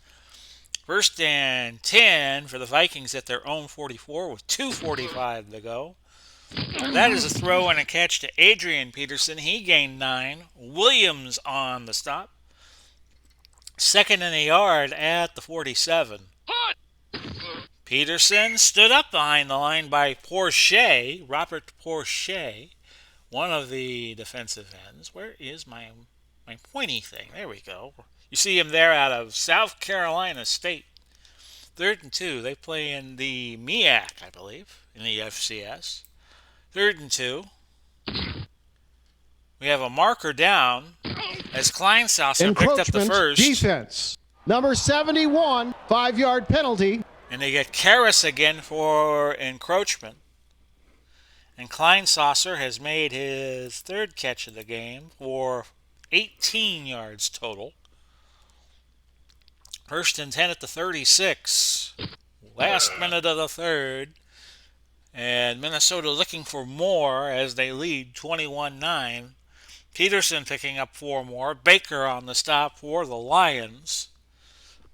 1st and 10 for the Vikings at their own 44 with 2:45 to go. That is a throw and a catch to Adrian Peterson. He gained 9. Williams on the stop. 2nd and a yard at the 47. Peterson stood up behind the line by Robert Porsche, one of the defensive ends. Where is my pointy thing? There we go. You see him there out of South Carolina State. 3rd and 2. They play in the MEAC, I believe, in the FCS. 3rd and 2. We have a marker down as Kleinsasser picked up the first. Defense. Number 71, 5-yard penalty. And they get Karras again for encroachment. And Kleinsasser has made his 3rd catch of the game for 18 yards total. 1st and 10 at the 36. Last minute of the third. And Minnesota looking for more as they lead 21-9. Peterson picking up 4 more. Baker on the stop for the Lions.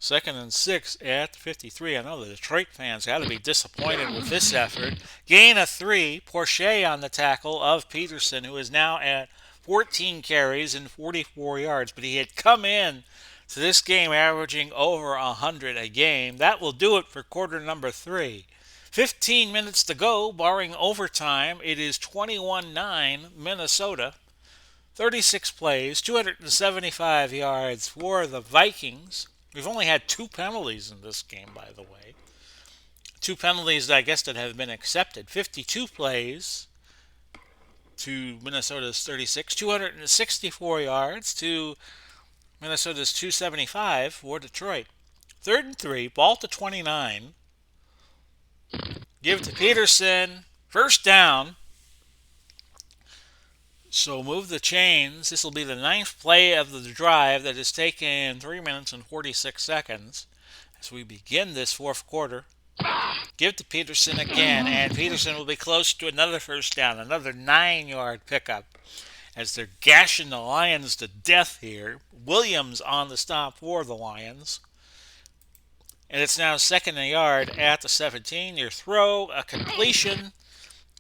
2nd and 6 at 53. I know the Detroit fans got to be disappointed with this effort. Gain of 3. Porsche on the tackle of Peterson, who is now at 14 carries and 44 yards. But he had come in to this game averaging over 100 a game. That will do it for quarter number 3. 15 minutes to go, barring overtime. It is 21-9 Minnesota. 36 plays, 275 yards for the Vikings. We've only had 2 penalties in this game, by the way. 2 penalties, I guess, that have been accepted. 52 plays to Minnesota's 36. 264 yards to Minnesota's 275 for Detroit. 3rd and 3, ball to 29. Give to Peterson. 1st down. So move the chains. This will be the 9th play of the drive that has taken 3 minutes and 46 seconds as we begin this 4th quarter. Give to Peterson again, and Peterson will be close to another 1st down, another 9-yard pickup as they're gashing the Lions to death here. Williams on the stop for the Lions. And it's now 2nd and a yard at the 17. Your throw, a completion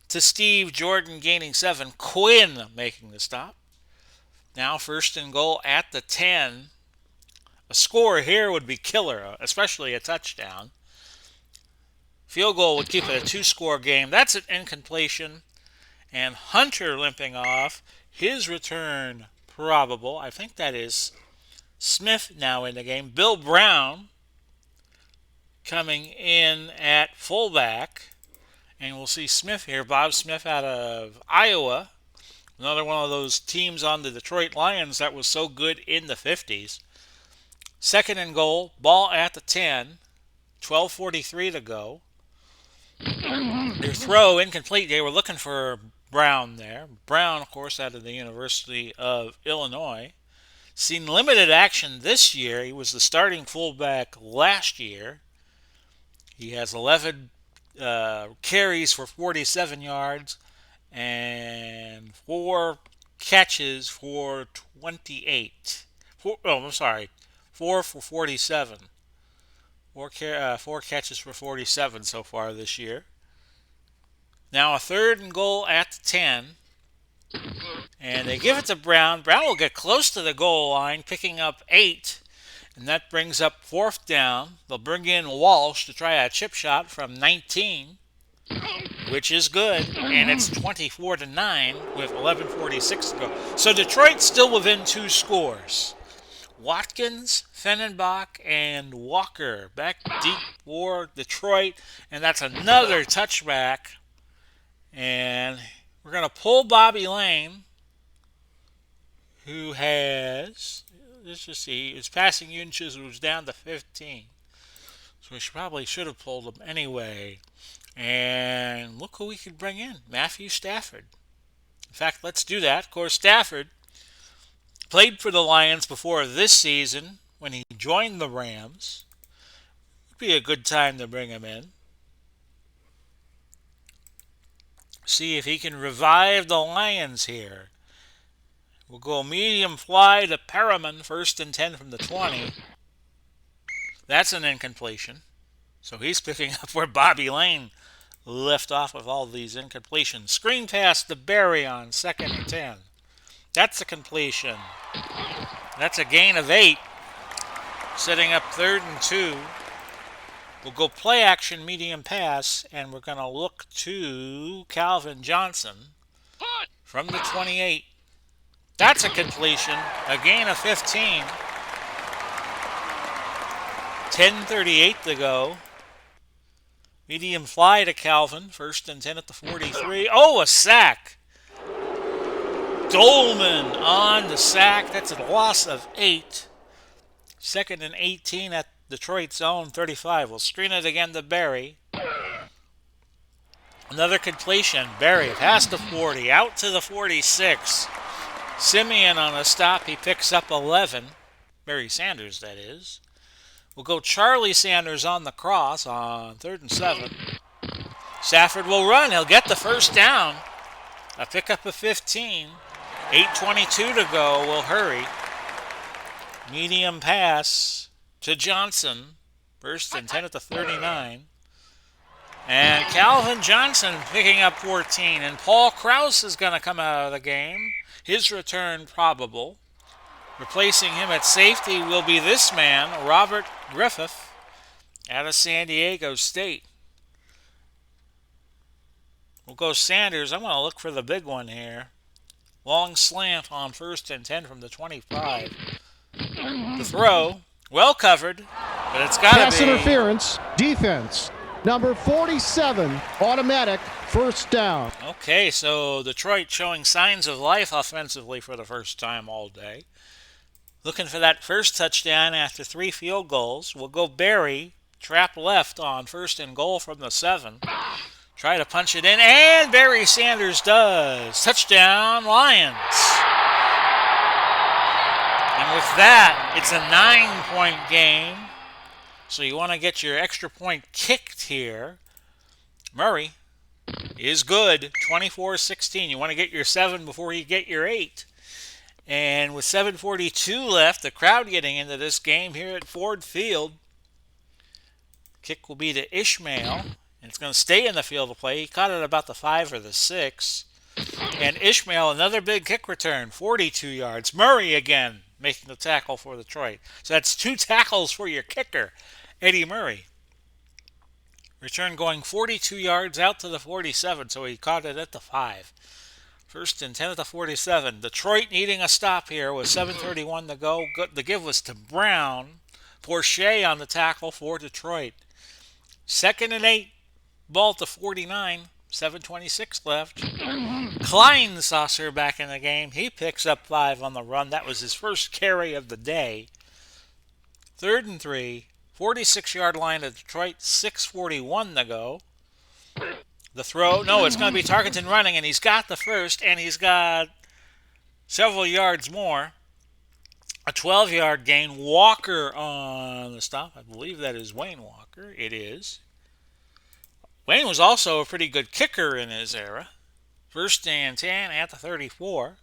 to Steve Jordan gaining 7. Quinn making the stop. Now first and goal at the 10. A score here would be killer, especially a touchdown. Field goal would keep it a two-score game. That's an incompletion. And Hunter limping off. His return probable. I think that is Smith now in the game. Bill Brown coming in at fullback. And we'll see Smith here. Bob Smith out of Iowa. Another one of those teams on the Detroit Lions that was so good in the 50s. Second and goal. Ball at the 10. 12:43 to go. Their throw incomplete. They were looking for Brown there. Brown, of course, out of the University of Illinois. Seen limited action this year. He was the starting fullback last year. He has 11 carries for 47 yards and 4 catches for 28. 4 for 47. 4 catches for 47 so far this year. Now a third and goal at the 10. And they give it to Brown. Brown will get close to the goal line, picking up 8. And that brings up fourth down. They'll bring in Walsh to try a chip shot from 19, which is good. And it's 24-9 with 11:46 to go. So Detroit's still within 2 scores. Watkins, Fennenbach, and Walker back deep for Detroit. And that's another touchback. And we're going to pull Bobby Lane, who has, let's just see, his passing inches was down to 15. So we probably should have pulled him anyway. And look who we could bring in, Matthew Stafford. In fact, let's do that. Of course, Stafford played for the Lions before this season when he joined the Rams. Would be a good time to bring him in. See if he can revive the Lions here. We'll go medium fly to Perriman, first and 10 from the 20. That's an incompletion. So he's picking up where Bobby Lane left off with all these incompletions. Screen pass to Berry on second and 10. That's a completion. That's a gain of 8. Setting up third and 2. We'll go play action medium pass, and we're going to look to Calvin Johnson from the 28. That's a completion, a gain of 15. 10:38 to go. Medium fly to Calvin, first and 10 at the 43. Oh, a sack. Dolman on the sack. That's a loss of 8. Second and 18 at Detroit's own 35. We'll screen it again to Berry. Another completion. Berry past the 40, out to the 46. Simeon on a stop. He picks up 11. Barry Sanders, that is. We'll go Charlie Sanders on the cross on third and 7. Stafford will run. He'll get the first down. A pickup of 15. 8:22 to go. We'll hurry. Medium pass to Johnson. First and 10 at the 39. And Calvin Johnson picking up 14. And Paul Krause is going to come out of the game. His return probable. Replacing him at safety will be this man, Robert Griffith, out of San Diego State. We'll go Sanders. I'm going to look for the big one here. Long slant on first and 10 from the 25. The throw, well covered, but it's got to be. Pass interference, defense. Number 47, automatic, first down. Okay, so Detroit showing signs of life offensively for the first time all day. Looking for that first touchdown after 3 field goals. We'll go Berry, trap left on first and goal from the 7. Try to punch it in, and Barry Sanders does. Touchdown, Lions. And with that, it's a 9-point game. So you want to get your extra point kicked here. Murray is good, 24-16. You want to get your 7 before you get your 8. And with 7:42 left, the crowd getting into this game here at Ford Field. Kick will be to Ishmael. And it's going to stay in the field of play. He caught it about the 5 or the 6. And Ishmael, another big kick return, 42 yards. Murray again making the tackle for Detroit. So that's 2 tackles for your kicker, Eddie Murray. Return going 42 yards out to the 47, so he caught it at the 5. First and 10 at the 47. Detroit needing a stop here with 7:31 to go. The give was to Brown. Porche on the tackle for Detroit. Second and 8. Ball at the 49. 7:26 left. Kleinsasser back in the game. He picks up 5 on the run. That was his first carry of the day. Third and 3. 46-yard line of Detroit. 6:41 to go. The throw, no, it's going to be Tarkenton running, and he's got the first, and he's got several yards more. A 12-yard gain. Walker on the stop. I believe that is Wayne Walker. It is. Wayne was also a pretty good kicker in his era. First and 10 at the 34.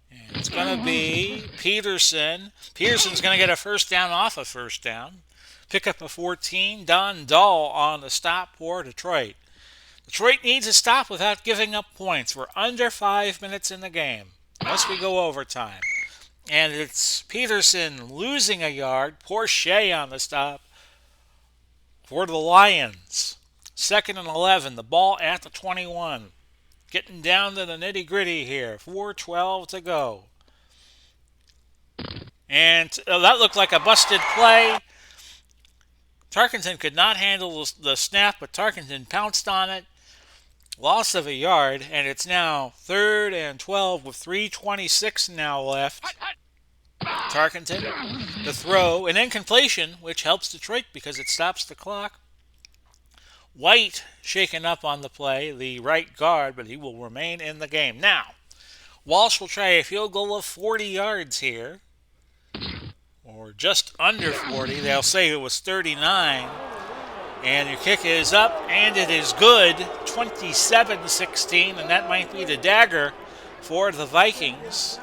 And it's going to be Peterson. Peterson's going to get a first down off a first down. Pick up a 14. Don Dahl on the stop for Detroit. Detroit needs a stop without giving up points. We're under 5 minutes in the game, unless we go overtime. And it's Peterson losing a yard. Porche on the stop for the Lions. Second and 11. The ball at the 21. Getting down to the nitty-gritty here. 4:12 to go. And that looked like a busted play. Tarkenton could not handle the snap, but Tarkenton pounced on it. Loss of a yard, and it's now 3rd and 12 with 3:26 now left. Tarkenton, the throw, an incompletion, which helps Detroit because it stops the clock. White shaken up on the play, the right guard, but he will remain in the game. Now, Walsh will try a field goal of 40 yards here, or just under 40. They'll say it was 39. And your kick is up, and it is good, 27-16, and that might be the dagger for the Vikings.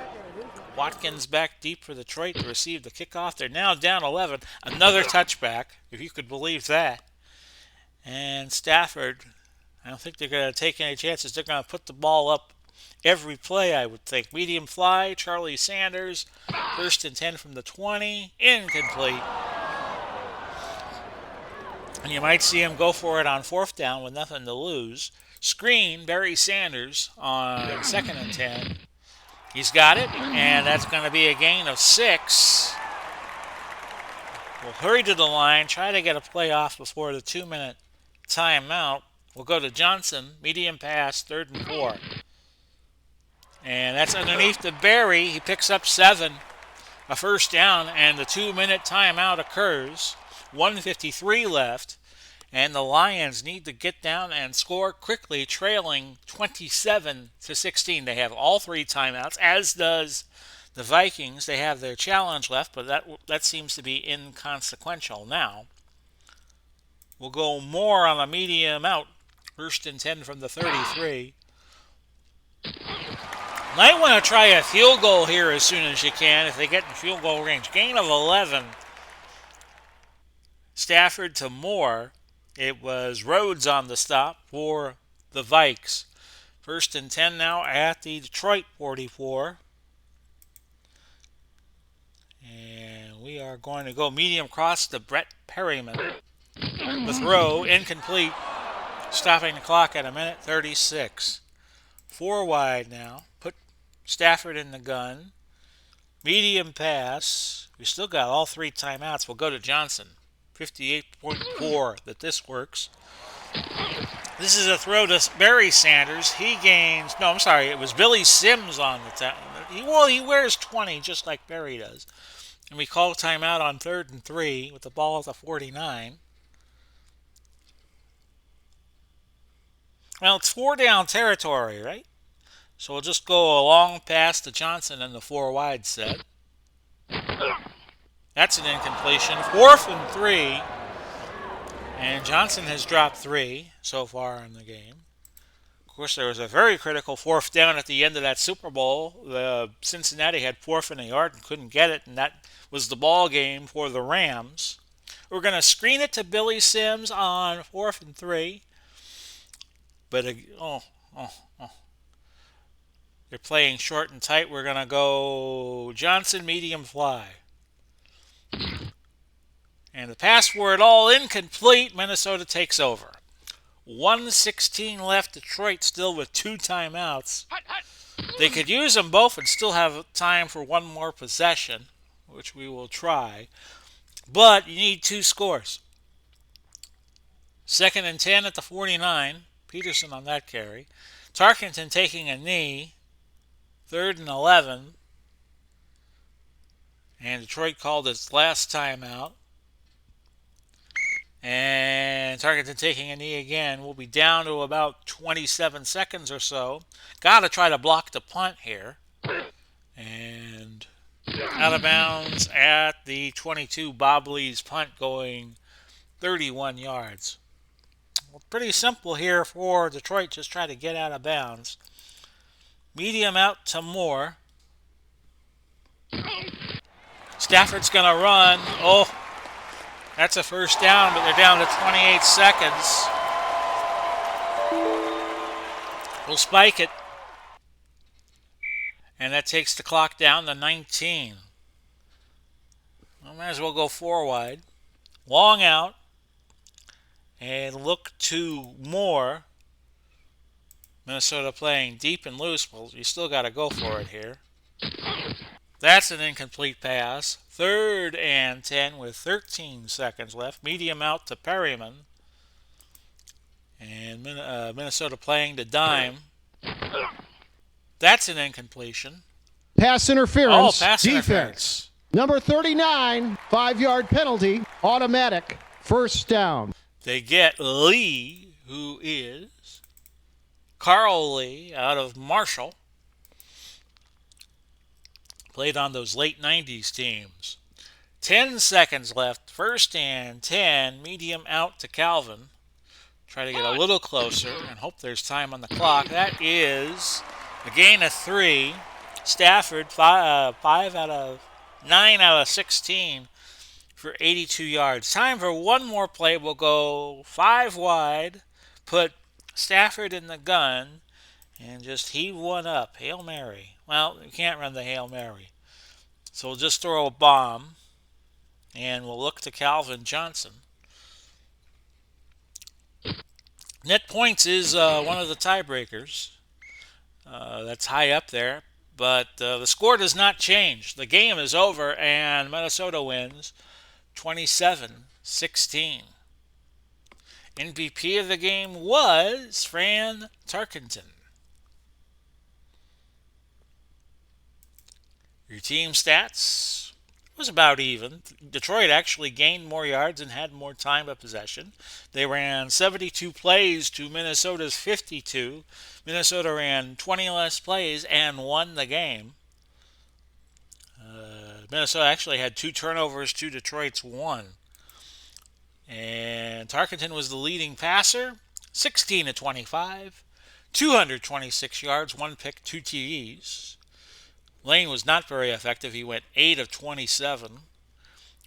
Watkins back deep for Detroit to receive the kickoff. They're now down 11. Another touchback, if you could believe that. And Stafford, I don't think they're going to take any chances. They're going to put the ball up every play, I would think. Medium fly, Charlie Sanders, first and 10 from the 20, incomplete. And you might see him go for it on 4th down with nothing to lose. Screen, Barry Sanders on 2nd and 10. He's got it, and that's going to be a gain of 6. We'll hurry to the line, try to get a play off before the 2-minute timeout. We'll go to Johnson, medium pass, 3rd and 4. And that's underneath to Barry. He picks up 7, a first down, and the 2-minute timeout occurs. 1:53 left, and the Lions need to get down and score quickly, trailing 27-16. They have all 3 timeouts, as does the Vikings. They have their challenge left, but that seems to be inconsequential now. We'll go more on a medium out. First and 10 from the 33. Might want to try a field goal here as soon as you can if they get in field goal range. Gain of 11. Stafford to Moore. It was Rhodes on the stop for the Vikes. First and 10 now at the Detroit 44. And we are going to go medium cross to Brett Perryman. The throw, incomplete, stopping the clock at 1:36. 4 wide now. Put Stafford in the gun. Medium pass. We still got all 3 timeouts. We'll go to Johnson. 58.4 that this works. This is a throw to Barry Sanders. He gains, no, I'm sorry, it was Billy Sims on the he wears 20 just like Barry does. And we call timeout on 3rd and 3 with the ball at the 49. Well, it's 4 down territory, right? So we'll just go a long pass to Johnson in the 4 wide set. That's an incompletion. 4th and 3. And Johnson has dropped 3 so far in the game. Of course, there was a very critical 4th down at the end of that Super Bowl. Cincinnati had 4th and a yard and couldn't get it, and that was the ball game for the Rams. We're going to screen it to Billy Sims on 4th and 3. But, oh, they're playing short and tight. We're going to go Johnson, medium fly. And the password all incomplete. Minnesota takes over. 1:16 left. Detroit still with 2 timeouts. They could use them both and still have time for one more possession, which we will try. But you need 2 scores. 2nd and 10 at the 49. Peterson on that carry. Tarkenton taking a knee. 3rd and 11. And Detroit called its last timeout. And Tarkenton taking a knee again. We'll be down to about 27 seconds or so. Got to try to block the punt here. And out of bounds at the 22. Bob Lee's punt going 31 yards. Well, pretty simple here for Detroit. Just try to get out of bounds. Medium out to Moore. Stafford's going to run. Oh, that's a first down, but they're down to 28 seconds. We'll spike it. And that takes the clock down to 19. Well, might as well go 4 wide. Long out. And look to Moore. Minnesota playing deep and loose. Well, you still got to go for it here. That's an incomplete pass. 3rd and 10 with 13 seconds left. Medium out to Perryman. And Minnesota playing the dime. That's an incompletion. Pass interference. Oh, pass defense. interference. Number 39, 5-yard penalty. Automatic. First down. They get Lee, who is Carl Lee out of Marshall. Played on those late 90s teams. 10 seconds left. 1st and 10. Medium out to Calvin. Try to get a little closer and hope there's time on the clock. That is a gain of 3. Stafford, 5 out of 9 out of 16 for 82 yards. Time for one more play. We'll go 5 wide. Put Stafford in the gun and just heave one up. Hail Mary. Well, you can't run the Hail Mary. So we'll just throw a bomb, and we'll look to Calvin Johnson. Net points is one of the tiebreakers. That's high up there. But the score does not change. The game is over, and Minnesota wins 27-16. MVP of the game was Fran Tarkenton. Your team stats was about even. Detroit actually gained more yards and had more time of possession. They ran 72 plays to Minnesota's 52. Minnesota ran 20 less plays and won the game. Minnesota actually had 2 turnovers to Detroit's 1. And Tarkenton was the leading passer, 16 to 25, 226 yards, 1 pick, 2 TDs. Lane was not very effective. He went 8 of 27.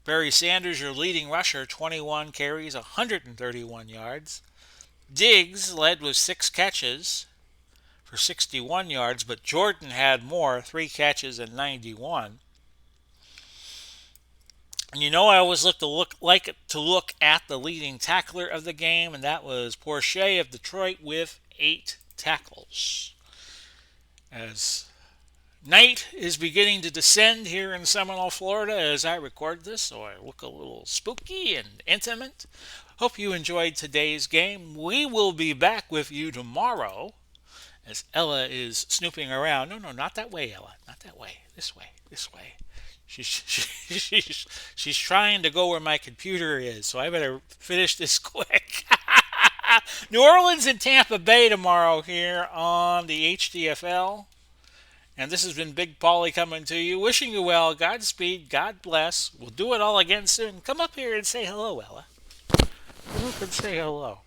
Barry Sanders, your leading rusher, 21 carries, 131 yards. Diggs led with 6 catches for 61 yards, but Jordan had more, 3 catches and 91. And you know I always like to look at the leading tackler of the game, and that was Porsche of Detroit with 8 tackles. As night is beginning to descend here in Seminole, Florida as I record this, so I look a little spooky and intimate. Hope you enjoyed today's game. We will be back with you tomorrow as Ella is snooping around. No, not that way, Ella. Not that way. This way. She's trying to go where my computer is, so I better finish this quick. New Orleans and Tampa Bay tomorrow here on the HTFL. And this has been Big Paulie coming to you, wishing you well, Godspeed, God bless. We'll do it all again soon. Come up here and say hello, Ella. Come up and say hello.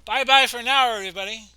Bye-bye for now, everybody.